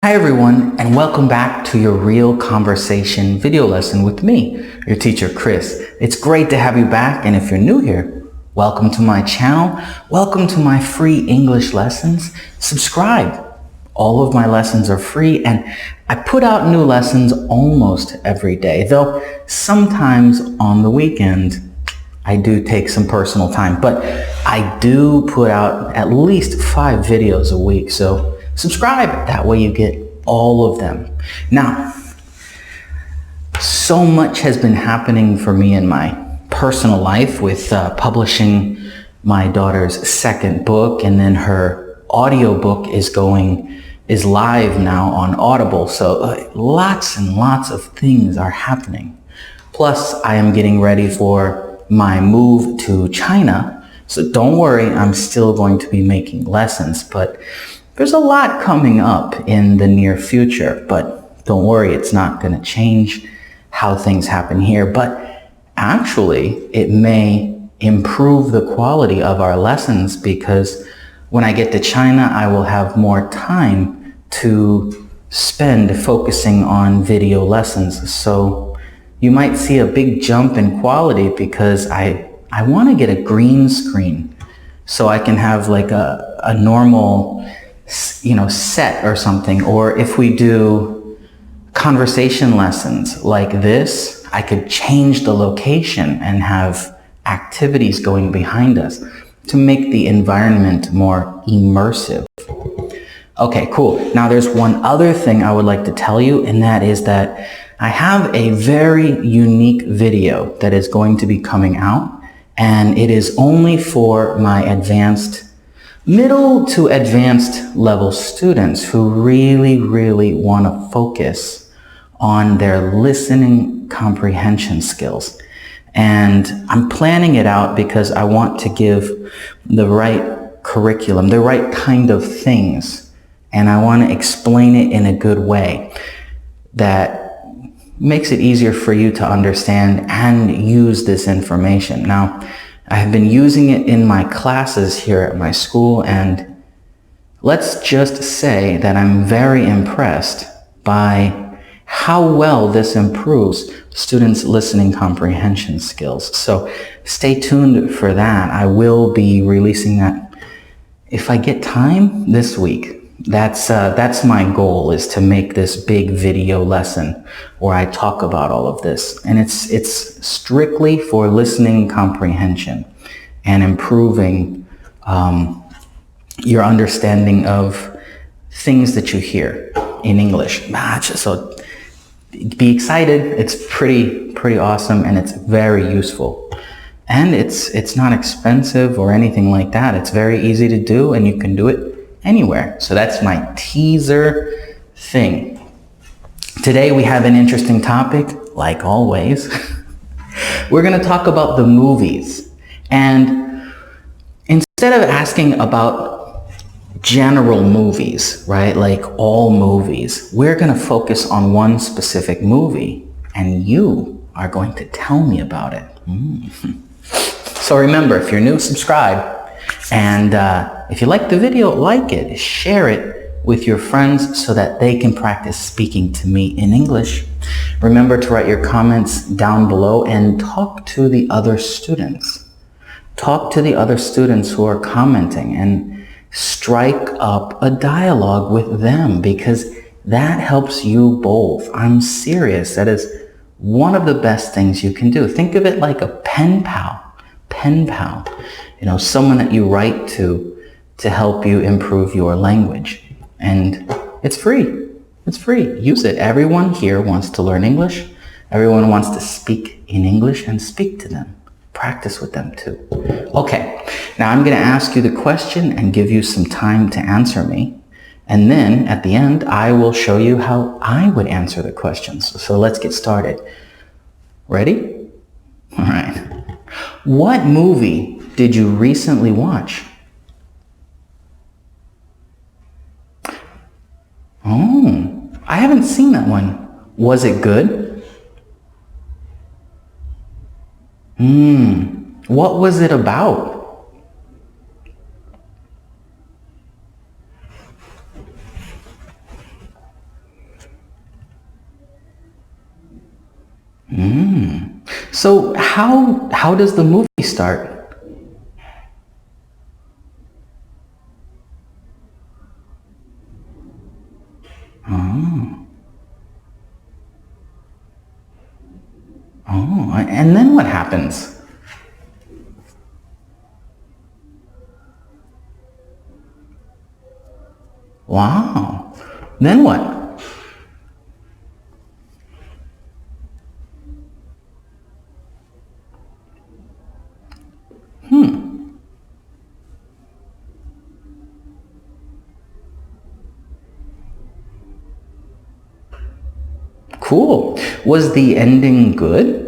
Hi everyone, and welcome back to your Real Conversation video lesson with me, your teacher Chris. It's great to have you back, and if you're new here, welcome to my channel. Welcome to my free English lessons. Subscribe. All of my lessons are free, and I put out new lessons almost every day, though sometimes on the weekend I do take some personal time, but I do put out at least 5 videos a week, so subscribe. That way you get all of them. Now, so much has been happening for me in my personal life with publishing my daughter's second book, and then her audiobook is live now on Audible. So lots and lots of things are happening. Plus, I am getting ready for my move to China. So don't worry, I'm still going to be making lessons, but there's a lot coming up in the near future, but don't worry, it's not going to change how things happen here. But actually, it may improve the quality of our lessons because when I get to China, I will have more time to spend focusing on video lessons. So you might see a big jump in quality because I want to get a green screen so I can have like a normal set or something. Or if we do conversation lessons like this, I could change the location and have activities going behind us to make the environment more immersive. Okay, cool. Now there's one other thing I would like to tell you, and that is that I have a very unique video that is going to be coming out, and it is only for my middle to advanced level students who really want to focus on their listening comprehension skills. And I'm planning it out because I want to give the right curriculum, the right kind of things, and I want to explain it in a good way that makes it easier for you to understand and use this information. Now, I have been using it in my classes here at my school, and let's just say that I'm very impressed by how well this improves students' listening comprehension skills. So stay tuned for that. I will be releasing that if I get time this week. That's my goal, is to make this big video lesson where I talk about all of this. And it's strictly for listening comprehension and improving your understanding of things that you hear in English. So be excited. It's pretty awesome, and it's very useful. And it's not expensive or anything like that. It's very easy to do, and you can do it anywhere. So that's my teaser thing. Today we have an interesting topic, like always. We're going to talk about the movies. And instead of asking about general movies, right, like all movies, we're going to focus on one specific movie, and you are going to tell me about it. So remember, if you're new, subscribe. And if you like the video, like it, share it with your friends so that they can practice speaking to me in English. Remember to write your comments down below and talk to the other students. Talk to the other students who are commenting and strike up a dialogue with them, because that helps you both. I'm serious. That is one of the best things you can do. Think of it like a pen pal. Pen pal. Someone that you write to help you improve your language. And it's free. It's free. Use it. Everyone here wants to learn English. Everyone wants to speak in English, and speak to them. Practice with them too. Okay, now I'm going to ask you the question and give you some time to answer me. And then at the end, I will show you how I would answer the questions. So let's get started. Ready? All right. What movie did you recently watch? Oh, I haven't seen that one. Was it good? What was it about? So how does the movie start? Oh, and then what happens? Wow. Then what? Cool. Was the ending good?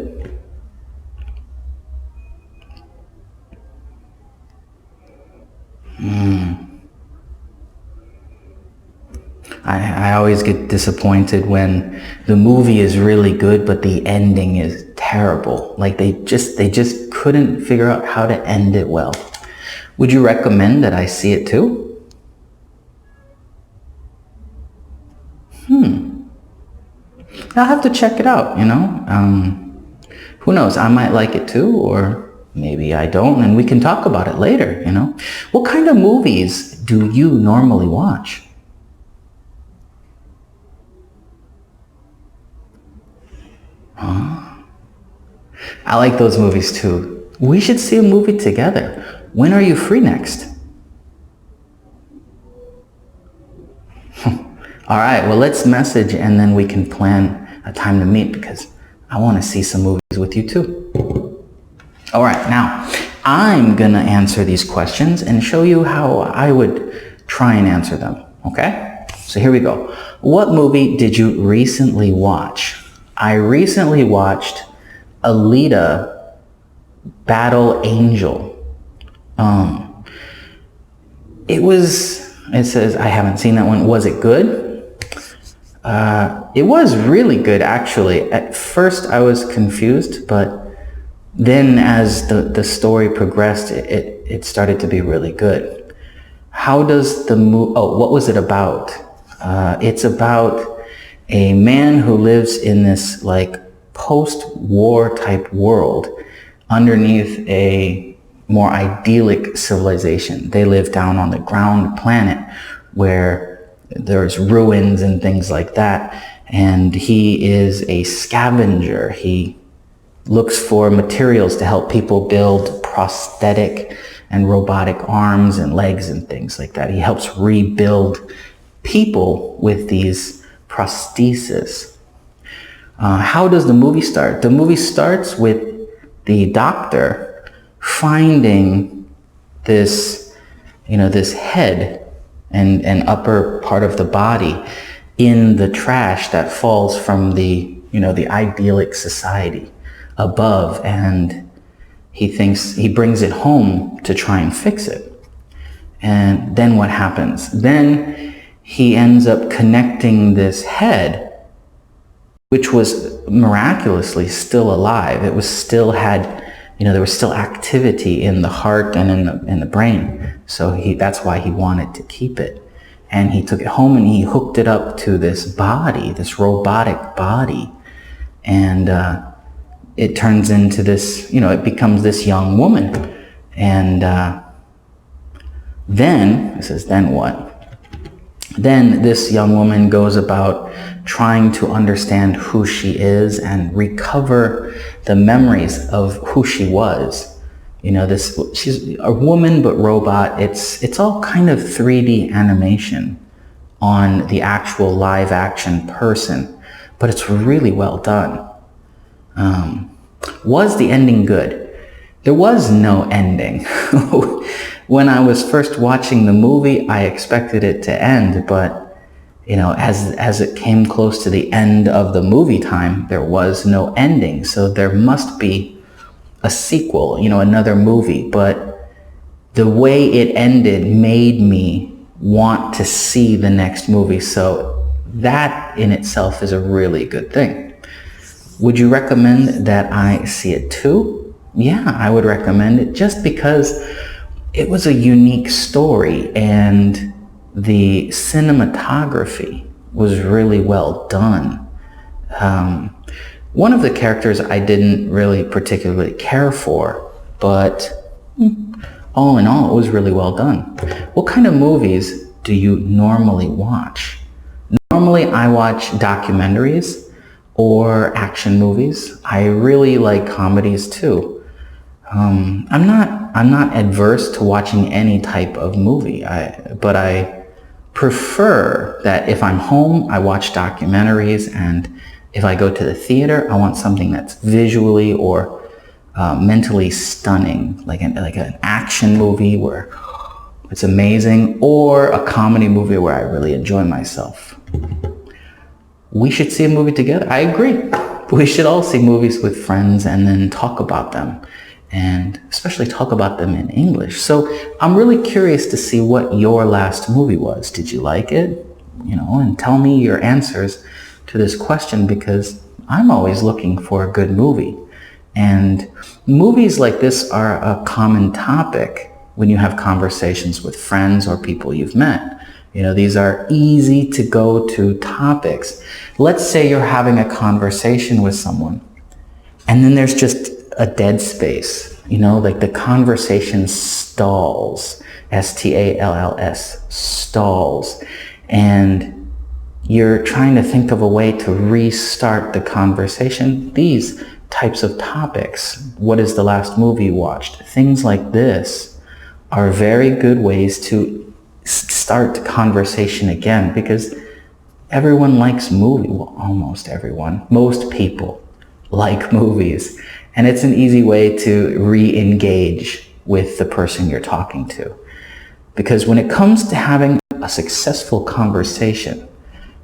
I always get disappointed when the movie is really good, but the ending is terrible. Like they just couldn't figure out how to end it well. Would you recommend that I see it too? I'll have to check it out, who knows? I might like it too, or maybe I don't, and we can talk about it later. What kind of movies do you normally watch? I like those movies too. We should see a movie together. When are you free next? All right, well, let's message and then we can plan a time to meet because I want to see some movies with you too. All right, now I'm going to answer these questions and show you how I would try and answer them, okay? So here we go. What movie did you recently watch? I recently watched Alita Battle Angel. It says, I haven't seen that one. Was it good? It was really good, actually. At first, I was confused, but then as the story progressed, it started to be really good. How does the movie... Oh, what was it about? It's about a man who lives in this, like, post-war type world underneath a more idyllic civilization. They live down on the ground planet where there's ruins and things like that. And he is a scavenger. He looks for materials to help people build prosthetic and robotic arms and legs and things like that. He helps rebuild people with these prostheses. How does the movie start? The movie starts with the doctor finding this, this head and upper part of the body in the trash that falls from the idyllic society above, and he brings it home to try and fix it. And then what happens? Then he ends up connecting this head, which was miraculously still alive. It was still had, there was still activity in the heart and in the brain. So that's why he wanted to keep it. And he took it home and he hooked it up to this body, this robotic body. And it turns into this, it becomes this young woman. And then, it says, then what? Then this young woman goes about trying to understand who she is and recover the memories of who she was. She's a woman but robot. It's all kind of 3D animation on the actual live action person, but it's really well done. Was the ending good? There was no ending. When I was first watching the movie, I expected it to end, but as it came close to the end of the movie time, there was no ending. So there must be a sequel, another movie. But the way it ended made me want to see the next movie. So that in itself is a really good thing. Would you recommend that I see it too? Yeah, I would recommend it just because it was a unique story and the cinematography was really well done. One of the characters I didn't really particularly care for, but all in all, it was really well done. What kind of movies do you normally watch? Normally, I watch documentaries or action movies. I really like comedies too. I'm not adverse to watching any type of movie, but I prefer that if I'm home, I watch documentaries, and if I go to the theater, I want something that's visually or mentally stunning, like an action movie where it's amazing, or a comedy movie where I really enjoy myself. We should see a movie together. I agree. We should all see movies with friends and then talk about them, and especially talk about them in English. So I'm really curious to see what your last movie was. Did you like it? And tell me your answers to this question, because I'm always looking for a good movie. And movies like this are a common topic when you have conversations with friends or people you've met. These are easy to go to topics. Let's say you're having a conversation with someone, and then there's just a dead space, like the conversation stalls, S-T-A-L-L-S, stalls, and you're trying to think of a way to restart the conversation. These types of topics, what is the last movie you watched? Things like this are very good ways to start conversation again, because everyone likes movies. Well, almost everyone. Most people like movies. And it's an easy way to re-engage with the person you're talking to. Because when it comes to having a successful conversation,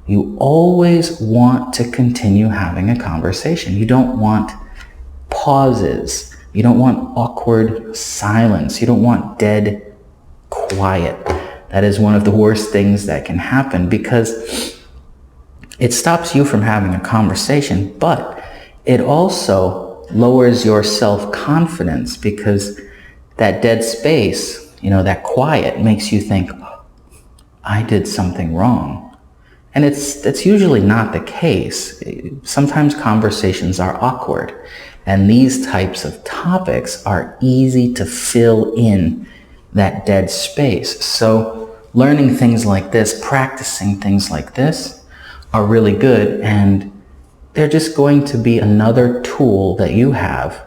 you always want to continue having a conversation. You don't want pauses. You don't want awkward silence. You don't want dead quiet. That is one of the worst things that can happen, because it stops you from having a conversation, but it also lowers your self-confidence, because that dead space, that quiet makes you think, I did something wrong. And that's usually not the case. Sometimes conversations are awkward, and these types of topics are easy to fill in that dead space. So learning things like this, practicing things like this are really good, and they're just going to be another tool that you have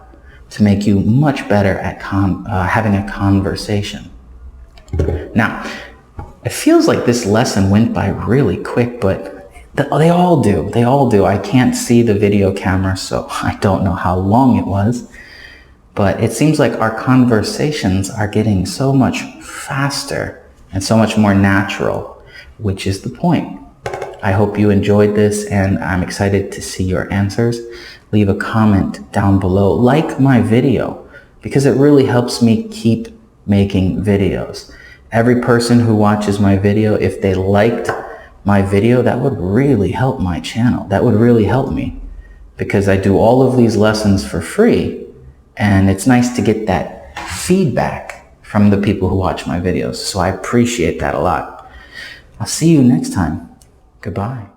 to make you much better at having a conversation. Now, it feels like this lesson went by really quick, but they all do. They all do. I can't see the video camera, so I don't know how long it was. But it seems like our conversations are getting so much faster and so much more natural, which is the point. I hope you enjoyed this, and I'm excited to see your answers. Leave a comment down below. Like my video, because it really helps me keep making videos. Every person who watches my video, if they liked my video, that would really help my channel. That would really help me, because I do all of these lessons for free, and it's nice to get that feedback from the people who watch my videos. So I appreciate that a lot. I'll see you next time. Goodbye.